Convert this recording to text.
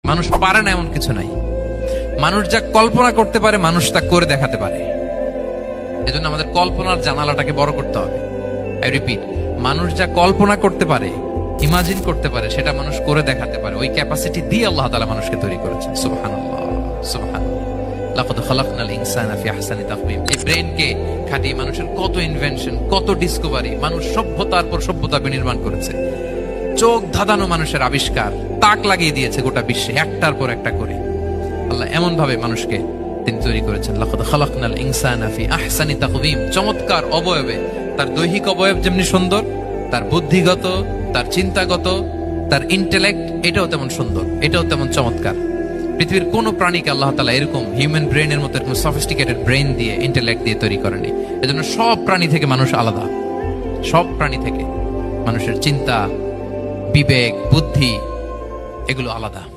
মানুষ পারে না এমন কিছু নাই। মানুষ যা কল্পনা করতে পারে মানুষ তা করে দেখাতে পারে। এজন্য আমাদের কল্পনার জানালাটাকে বড় করতে হবে। আই রিপিট, মানুষ যা কল্পনা করতে পারে, ইমাজিন করতে পারে, সেটা মানুষ করে দেখাতে পারে। ওই ক্যাপাসিটি দিয়ে আল্লাহ তাআলা মানুষকে তৈরি করেছেন। সুবহানাল্লাহ, সুবহানাল্লাহ। লাকাদ খালাকনাল ইনসানা ফি আহসানি তাকওয়িম। এই ব্রেনকে খাটিয়ে মানুষের কত ইনভেনশন, কত ডিসকভারি, মানুষ সভ্যতার পর সভ্যতা বিনির্মাণ করেছে। চোখ ধাঁধানো মানুষের আবিষ্কার তাক লাগিয়ে দিয়েছে গোটা বিশ্বে, একটার পর একটা করে। আল্লাহ এমন ভাবে মানুষকে তিনি তৈরি করেছেন। লাকাদ খালাকনাল ইনসানা ফি আহসানি তাকওয়িম। চমৎকার অবয়বে, তার দৈহিক অবয়ব যেমনি সুন্দর, তার বুদ্ধিগত, তার চিন্তাগত, তার ইন্টেলেক্ট, এটাও তেমন সুন্দর, এটাও তেমন চমৎকার। পৃথিবীর কোন প্রাণীকে আল্লাহ তাআলা এরকম হিউম্যান ব্রেনের মতো এরকম সফিস্টিকেটেড ব্রেন দিয়ে, ইন্টেলেক্ট দিয়ে তৈরি করেনি। এজন্য সব প্রাণী থেকে মানুষ আলাদা। সব প্রাণী থেকে মানুষের চিন্তা, বিবেক, বুদ্ধি এগুলো আলাদা।